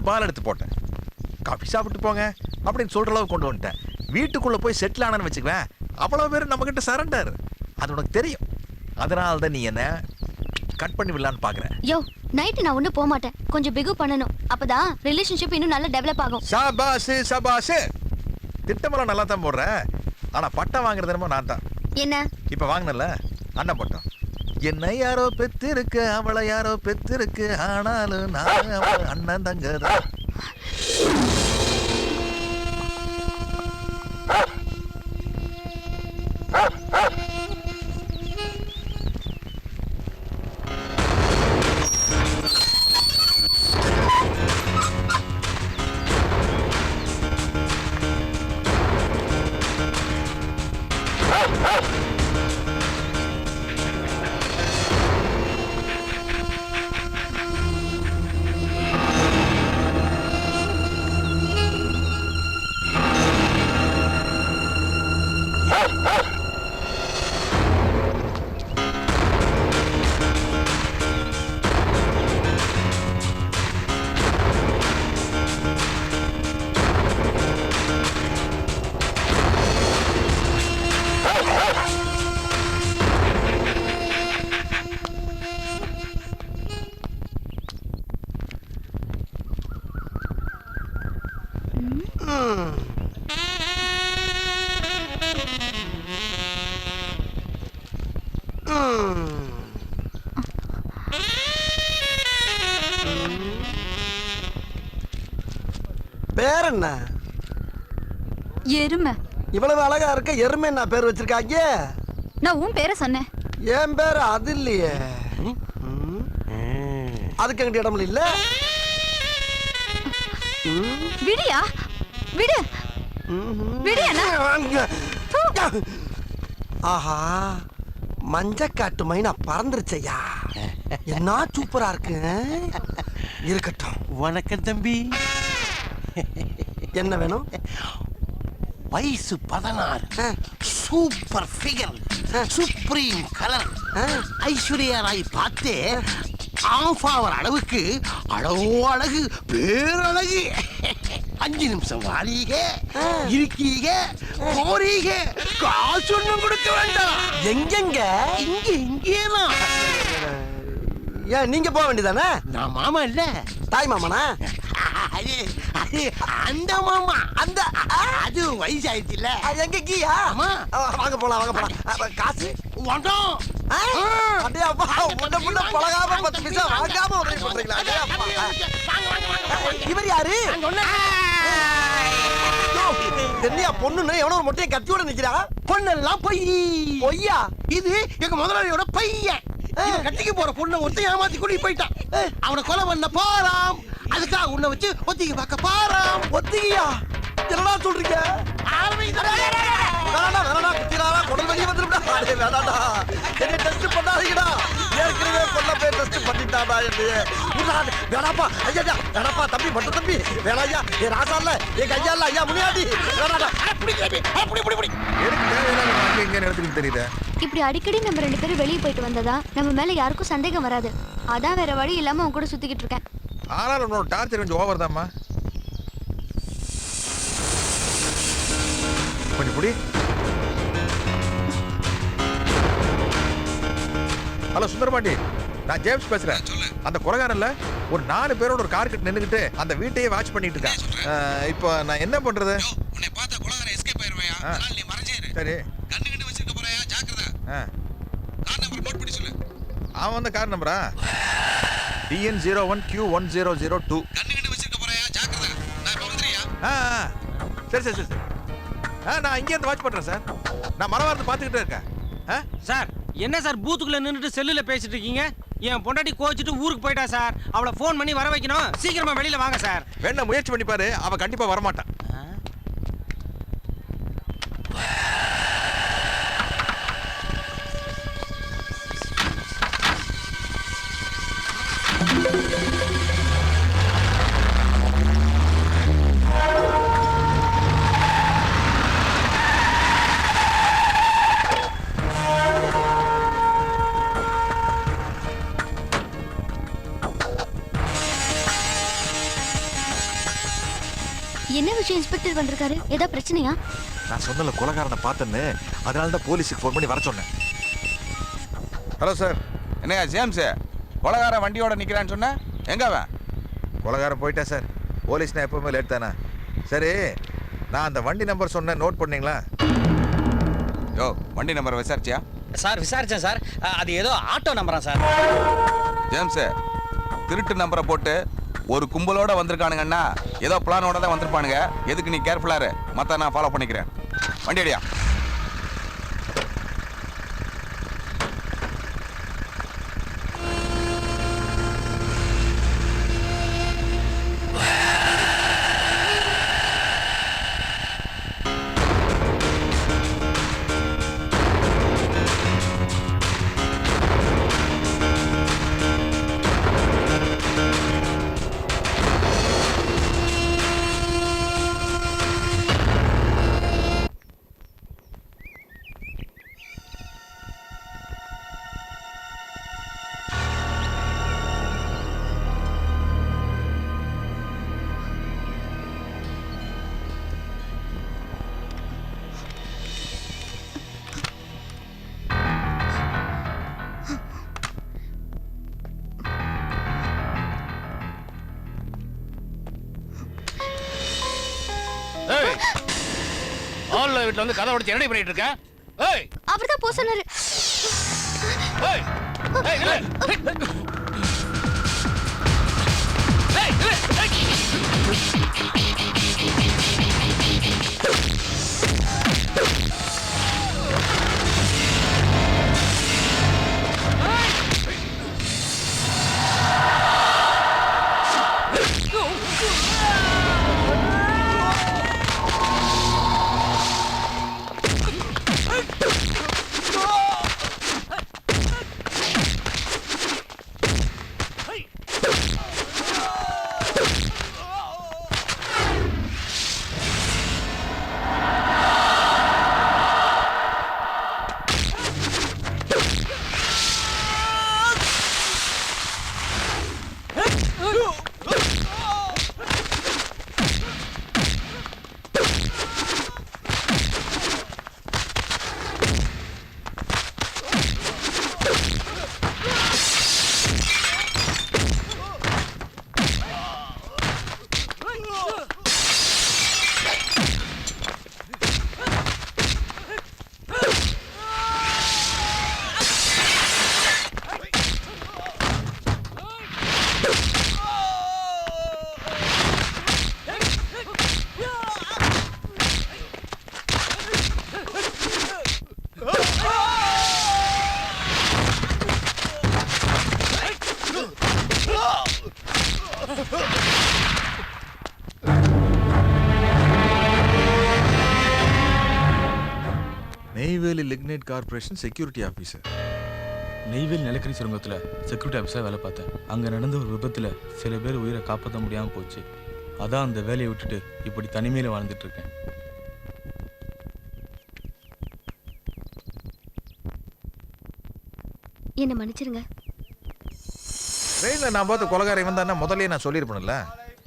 பால் எடுத்து போட்டேன். காஃபி சாப்பிட்டு போங்க அப்படின்னு சொல்ற அளவுக்கு கொண்டு வந்துட்டேன். வீட்டுக்குள்ள போய் செட்டில் ஆனன்னு வச்சுக்குவேன், அவ்வளவு பேர் நம்ம கிட்ட சரண்டர். அது உனக்கு தெரியும். அதனால தான் நீ என்ன கட் பண்ணி விடலான்னு பாக்குறேன். யோ, நைட் நான் ஒண்ணு போக மாட்டேன். கொஞ்சம் பிகு பண்ணணும். அப்பதான் ரிலேஷன்ஷிப் இன்னும் நல்லா டெவலப் ஆகும். சபாஷ் சபாஷ். திட்டமெல்லாம் நல்லா தான் போடுற. ஆனா பட்டம் வாங்குறது என்னமோ நான் தான். என்ன இப்ப வாங்கினல அண்ணன் பட்டம். என்ன யாரோ பெத்து இருக்கு, அவளை யாரோ பெத்து இருக்கு, ஆனாலும் நான் அவளை அண்ணன் தங்கதான். பேர் என்ன? எருமை. இவ்வளவு அழகா இருக்க எருமை என்ன பேர் வச்சிருக்காங்க? நான் உன் பேரை சொன்னேன். என் பேர் அது இல்லையே. அதுக்கு எங்கிட்ட இடம் இல்ல. விடியா விடு விடியா. ஆஹா, மஞ்சக்காட்டு மைனா பறந்துருச்சையா. என்ன சூப்பரா இருக்கு. இருக்கட்டும். வணக்கம் தம்பி. என்ன வேணும்? வயசு 16, super figure, supreme colour, Aishwarya Rai பார்த்து ஆஃப் ஆவர் அளவுக்கு அழகோ அழகு, பேரழகு. 5 நிமிஷம் வாரீக, இருக்கீக, போறீக, காசு ஒண்ணும் கொடுக்க வேண்டாம். எங்கெங்க? இங்கேதான். ஏன் நீங்க போக வேண்டியதானே? நான் மாமா இல்ல, தாய் மாமனா? அந்த மாமா. அந்த அது வயசாயிடுச்சு இல்ல. எங்க கீயா? வாங்க போலாம் வாங்க போலாம். காசு வேண்டாம். அடே அப்பா, முன்ன முன்ன பழகாம 10 பைசா வாங்காம உதவி பண்றீங்களா? அடே அப்பா. இவர் யாரு? என்னையா பொண்ணுன்னு எவனோ ஒரு மொட்டையை கத்தியோட நிக்கிறா? பொண்ணெல்லாம் பொய்யா? இது எங்க முதலாளியோட பையன். கட்டிக்கு போற பொண்ணை ஒருத்தன் ஏமாத்தி கூட்டிட்டு போயிட்டான். அவனை கொலை பண்ண போறான். அதுக்காக உன்னை வச்சு ஒத்திகை பார்க்க போறான். ஒத்திகையா? என்னடா சொல்றீங்க? குடல் வெளியே வந்துருடா. என்ன டெஸ்ட் பண்ணாதீங்கடா. ஏற்கனவே பொண்ண போய் டெஸ்ட் பண்ணிட்டாடா. என்னைய வேணாப்பா. ஐயா வேணாப்பா. தம்பி மட்டும் தம்பி வேணாயா. என் ராசா இல்ல, என் கையா இல்ல. ஐயா முனியாடி வேணாடா. தெரியுது. இப்படி அடிக்கடி நம்ம 2 பேரும் வெளியே போயிட்டு வந்ததா நம்ம மேல யாருக்கும் சந்தேகம் வராது. அதான் வேற வழி இல்லாம உன் கூட சுத்திக்கிட்டு இருக்கேன். ஆனால் உன்னோட டார்ச்சர் கொஞ்சம் ஓவர் தான்மா. கொஞ்சம் புடி. ஹலோ சுந்தரபாண்டி, நான் ஜேம்ஸ் பேசுறேன். அந்த குறைகாரன்ல ஒரு 4 பேரோட ஒரு கார் கிட்ட நின்னுக்கிட்டு அந்த வீட்டையே வாட்ச் பண்ணிட்டு இருக்கேன். இப்போ நான் என்ன பண்றது? உன்னை பார்த்தா குலகாரன் எஸ்கேப் ஆயிருவையா? அதனால நீ மறைஞ்சேரு. சரி. கண்ணு கண்ணு வச்சிருக்க போறயா? ஜாக்கிரதை. கார் நம்பர் நோட் பண்ணி சொல்லு. அவன் வந்த கார் நம்பரா? DN01Q1002. கண்ணு கண்ணு வச்சிருக்க போறயா? ஜாக்கிரதை. நான் இப்ப வந்துறியா? சரி சரி சரி. நான் இங்கே இருந்து வாட்ச் பண்றேன் சார். நான் மரவாரத்தை பார்த்துக்கிட்டே இருக்கேன். சார் என்ன சார் பூத்துக்குள்ள நின்னுட்டு செல்லுல பேசிட்டு இருக்கீங்க? என் பொண்டாட்டி கோச்சிட்டு ஊருக்கு போயிட்டா சார். அவளை ஃபோன் பண்ணி வர வைக்கணும். சீக்கிரமா வெளியில வாங்க சார். வேணா முயற்சி பண்ணி பாரு, அவ கண்டிப்பா வரமாட்டான். என்ன விஷயம் இன்ஸ்பெக்டர் வந்திருக்காரு? ஏதோ பிரச்சனையா? நான் சொன்னல கொலைகாரனை பார்த்தேன்னு, அதனால தான் போலீஸுக்கு ஃபோன் பண்ணி வர சொன்னேன். Hello sir. என்னையா ஜேம்ஸ், கொலைகாரன் வண்டியோட நிக்கிறான்னு சொன்ன, எங்க அவன்? கொலைகாரன் போயிட்டா சார். போலீஸ்னா எப்பவுமே லேட் தானே. சரி, நான் அந்த வண்டி நம்பர் சொன்னேன், நோட் பண்ணீங்களா? யோ, வண்டி நம்பர் விசாரிச்சியா? சார் விசாரிச்சேன் சார். அது ஏதோ ஆட்டோ நம்பரா சார். ஜேம்ஸ், திருட்டு நம்பரை போட்டு ஒரு கும்பலோட வந்திருக்கானுங்கன்னா ஏதோ பிளானோட தான் வந்திருப்பானுங்க. எதுக்கு நீ கேர்ஃபுல்லா இரு, மத்த நான் ஃபாலோ பண்ணிக்கிறேன். வண்டி அடியா. ஆன்ல வீட்ல வந்து கதை உடைச்சு என்னடி பண்ணிட்டு இருக்க? ஏய், அவர்தான் போ சொன்னாரு. ஏய், ஏய், நில்லு. ஏய், நில்லு. Neyveli lignite corporation security officer. Neyveli நிலக்கரி சுரங்கத்தில் செக்யூரிட்டி ஆஃபீஸாக வேலை பார்த்தேன். அங்கே நடந்த ஒரு விபத்தில் சில பேர் உயிரை காப்பாற்ற முடியாமல் போச்சு. அதான் அந்த வேலையை விட்டுட்டு இப்படி தனிமையில் வாழ்ந்துட்டு இருக்கேன். என்ன மன்னிச்சிருங்க. ட்ரெயினில் நான் பார்த்து கொலைகாரன் இவன் தானே முதல்லயே நான் சொல்லியிருப்பேன்ல.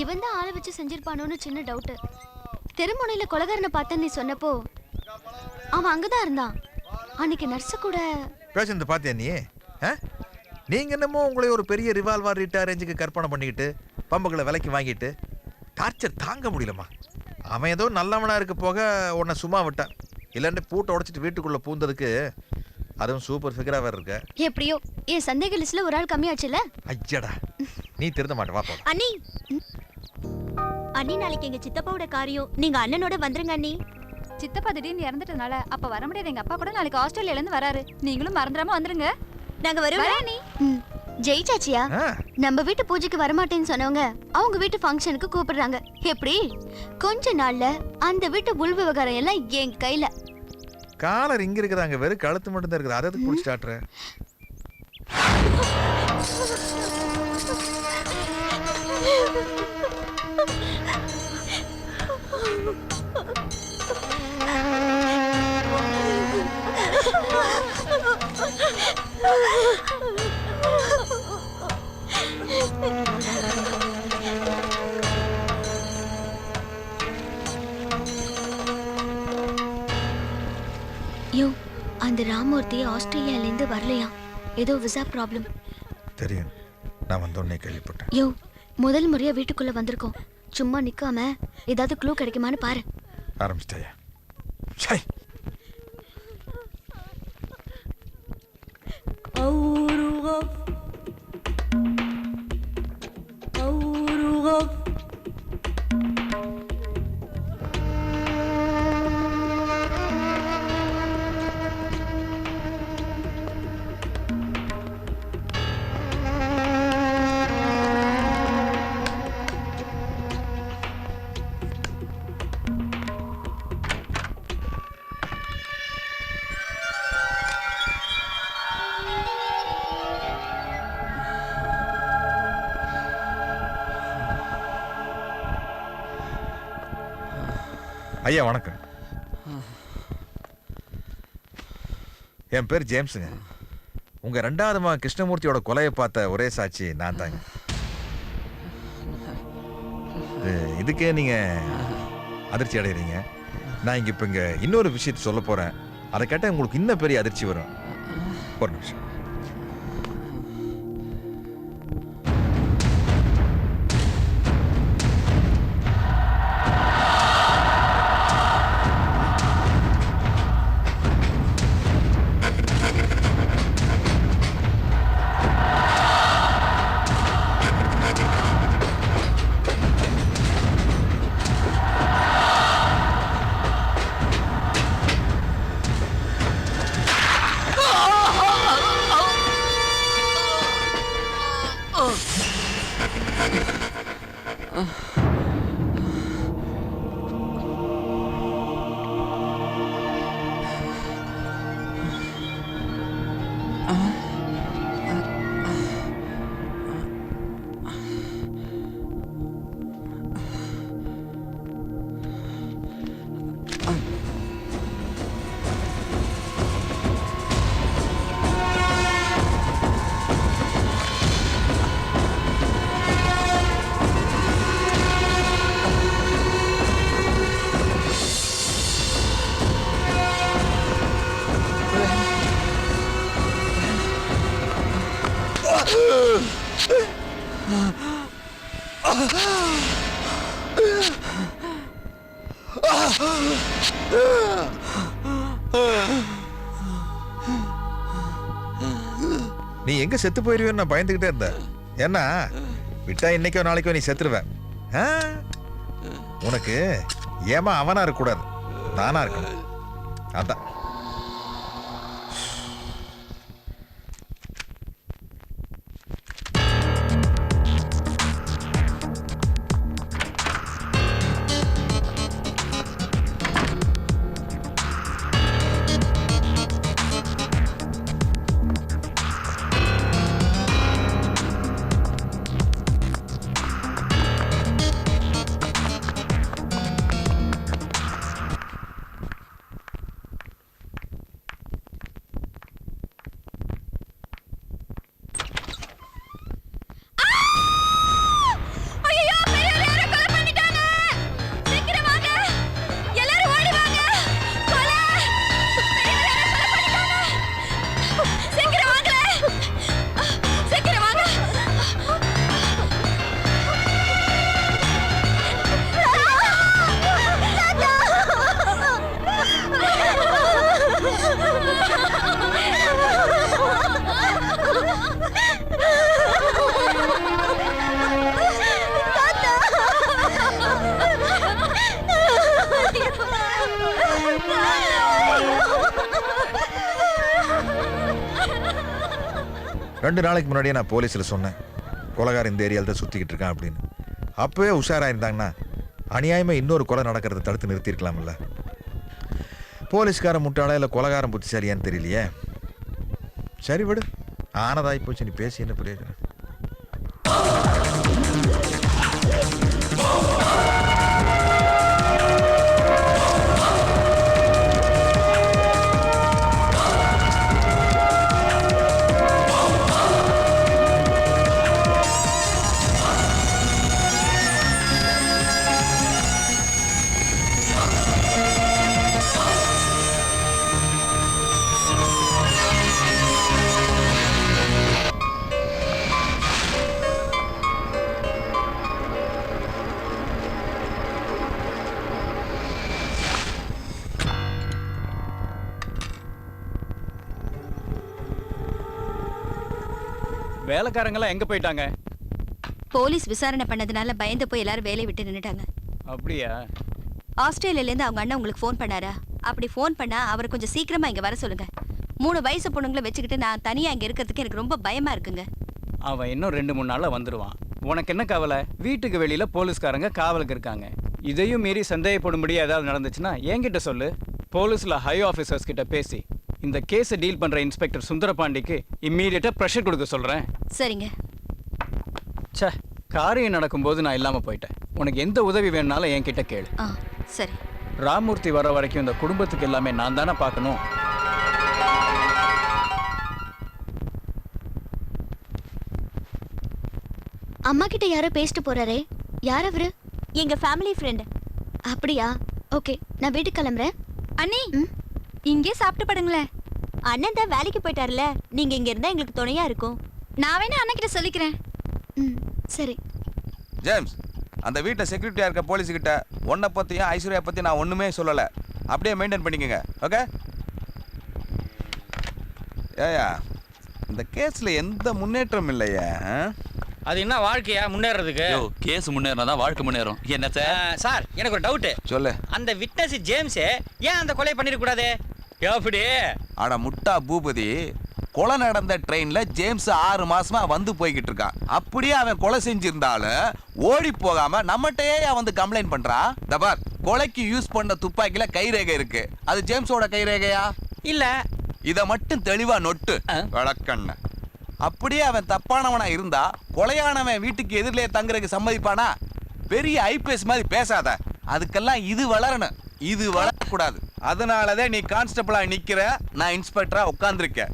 இவன் தான் ஆளை வச்சு செஞ்சிருப்பானோன்னு சின்ன டவுட். தெருமுனையில கொலைகாரனை பார்த்தேன்னு நீ சொன்னப்போ அவன் அங்கதான் இருந்தான். அன்னைக்கு நர்ஸு கூட பேசுறது பார்த்தியா நீ? நீங்க என்னமோ உங்களை ஒரு பெரிய ரிவால்வர் ரீட்டா ரேஞ்சுக்கு கற்பனை பண்ணிக்கிட்டு பம்புகளை விலைக்கு வாங்கிட்டு டார்ச்சர் தாங்க முடியலம்மா. அவன் ஏதோ நல்லவனா இருக்க போக உன்னை சும்மா விட்டான். இல்லைன்னு பூட்டை உடைச்சிட்டு வீட்டுக்குள்ள பூந்ததுக்கு அதுவும் சூப்பர் ஃபிகரா வேற இருக்க. எப்படியோ என் சந்தேக லிஸ்ட்ல ஒரு ஆள் கம்மியாச்சுல. ஐயடா, நீ திருந்த மாட்டே. வா போலாம். அண்ணி அண்ணி நாளைக்கு எங்க சித்தப்பாவோட காரியம், நீங்க அண்ணனோட வந்துருங்க அண்ணி. சித்தப்பா திடீர்னு இறந்துட்டனால அப்ப வர முடியாது. எங்க அப்பா கூட நாளைக்கு ஆஸ்திரேலியால இருந்து வராரு. நீங்களும் மறந்துடாம வந்துருங்க. நாங்க வருவோம் நீ. ஜெயிச்சாச்சியா? நம்ம வீட்டு பூஜைக்கு வரமாட்டேன்னு சொன்னவங்க அவங்க வீட்டு ஃபங்க்ஷனுக்கு கூப்பிடுறாங்க. எப்படி? கொஞ்ச நாள்ல அந்த வீட்டு உள் விவகாரம் எல்லாம் என் கையில. காலர் இங்க இருக்குது, அங்க வெறும் கழுத்து மட்டும் தான் இருக்குது. அதை எதுக்கு பிடிச்சி காட்டுற? யோ அந்த ராமூர்த்தி ஆஸ்திரேலியால இருந்து வரலையா? ஏதோ விசா ப்ராப்ளம். தெரியும், நான் வந்தோடனே கேள்விப்பட்டேன். யோ முதல் முறையா வீட்டுக்குள்ள வந்திருக்கோம். சும்மா நிக்காம ஏதாவது க்ளூ கிடைக்குமான்னு பாரு. ஆரம்பிச்சிட்டாயா? சை, ஐயா வணக்கம். என் பேர் ஜேம்ஸுங்க. உங்க 2வது மகன் கிருஷ்ணமூர்த்தியோட கொலையை பார்த்த ஒரே சாட்சி நான் தாங்க. இதுக்கே நீங்க அதிர்ச்சி அடைகிறீங்க. நான் இப்ப இங்க இன்னொரு விஷயத்தை சொல்ல போறேன். அதை கேட்டால் உங்களுக்கு இன்னும் பெரிய அதிர்ச்சி வரும். ஒரு நிமிஷம். நீ எங்க செத்து போயிருவேன்னு நான் பயந்துகிட்டே இருந்தேன். ஏன்னா விட்டா இன்னைக்கோ நாளைக்கோ நீ செத்துருவ. உனக்கு ஏமா அவனா இருக்கக்கூடாது, நானா இருக்கணும். அதான். ரெண்டு நாளைக்கு முன்னாடியே நான் போலீஸில் சொன்னேன், கொலைகாரன் இந்த ஏரியாவில் தான் சுற்றிக்கிட்டு இருக்கான் அப்படின்னு. அப்போவே உஷாராக இருந்தாங்கன்னா அநியாயமாக இன்னொரு கொலை நடக்கிறத தடுத்து நிறுத்தியிருக்கலாம்ல. போலீஸ்காரன் முட்டாளா இல்லை கொலைகாரன் புத்திசாலியான்னு தெரியலையே. சரி விடு, ஆனதாகி போச்சு, நீ பேசி என்ன பிரயோஜனம். வேலைக்காரங்கெல்லாம் எங்க போயிட்டாங்க? போலீஸ் விசாரணை பண்ணதுனால பயந்து போய் எல்லாரும் வேலையை விட்டு நின்னுட்டாங்க. அப்படியா? ஆஸ்திரேலியால இருந்து அவங்க அண்ணன் உங்களுக்கு ஃபோன் பண்ணாரா? அப்படி ஃபோன் பண்ணா அவர் கொஞ்சம் சீக்கிரமா இங்க வர சொல்லுங்க. 3 வயசு பொண்ணுங்களை வச்சுக்கிட்டு நான் தனியா இங்க இருக்கிறதுக்கு எனக்கு ரொம்ப பயமா இருக்குங்க. அவன் இன்னும் 2-3 நாள்ல வந்துருவான். உனக்கு என்ன கவலை? வீட்டுக்கு வெளியில போலீஸ்காரங்க காவலுக்கு இருக்காங்க. இதையும் மீறி சந்தேகப்படும்படி ஏதாவது நடந்துச்சுன்னா என்கிட்ட சொல்லு. போலீஸ்ல ஹை ஆஃபீஸர்ஸ் கிட்ட பேசி இந்த கேஸை டீல் பண்ற இன்ஸ்பெக்டர் சுந்தரபாண்டிக்கு இம்மீடியட்டா ப்ரெஷர் கொடுக்க சொல்றேன். சரிங்க. ச்சே, காரியம் நடக்கும்போது நான் இல்லாம போயிட்டேன். உனக்கு எந்த உதவி வேணும்னாலும் என்கிட்ட கேளு. சரி. ராமூர்த்தி வர வரைக்கும் இந்த குடும்பத்துக்கு எல்லாமே நான் தானே பார்க்கணும். அம்மா கிட்ட யாரோ பேசிட்டு போறாரே, யார் அவரு? எங்க ஃபேமிலி ஃப்ரெண்ட். அப்படியா? ஓகே, நான் வீட்டுக்கு கிளம்புறேன். அண்ணி இங்கே சாப்பிட்டு படுங்களேன். அண்ணன் தான் வேலைக்கு போயிட்டார்ல, நீங்க இங்க இருந்தா எங்களுக்கு துணையா இருக்கும். நான் வேணா அண்ணன் கிட்ட சொல்லிக்கிறேன். சரி. ஜேம்ஸ், அந்த வீட்டில் செக்யூரிட்டியாக இருக்க போலீஸுக்கிட்ட உன்னை பற்றியும் ஐஸ்வர்யா பற்றி நான் ஒன்றுமே சொல்லலை. அப்படியே மெயின்டைன் பண்ணிக்கோங்க. ஓகே? ஏயா, இந்த கேஸில் எந்த முன்னேற்றம் இல்லையா? அது என்ன வாழ்க்கையா முன்னேறதுக்கு? கேஸ் முன்னேறினா தான் வாழ்க்கை முன்னேறும். என்ன சார், எனக்கு ஒரு டவுட். சொல்லு. அந்த விட்னஸ் ஜேம்ஸ் ஏன் அந்த கொலை பண்ணிடக்கூடாது? எப்படி? அட முட்டா பூபதி, கொலை நடந்த ட்ரெயின்ல ஜேம்ஸ் 6 மாசமா வந்து போய்கிட்டு இருக்கான். அப்படியே அவன் கொலை செஞ்சிருந்தாலும் ஓடி போகாம நம்மகிட்டயே வந்து கம்ப்ளைண்ட் பண்றான். தபார், கொலைக்கு யூஸ் பண்ண துப்பாக்கில கைரேகை இருக்கு. அது ஜேம்ஸோட கைரேகையா? இல்ல. இத மட்டும் தெளிவா நொட்டு வழக்கண்ண. அப்படியே அவன் தப்பானவனா இருந்தா கொலையானவன் வீட்டுக்கு எதிரிலே தங்குறதுக்கு சம்மதிப்பானா? பெரிய ஐபிஎஸ் மாதிரி பேசாத. அதுக்கெல்லாம் இது வளரணும், இது வளரக்கூடாது. அதனாலதான் நீ கான்ஸ்டபிளா நிக்கிற, நான் இன்ஸ்பெக்டரா உட்கார்ந்துருக்கேன்.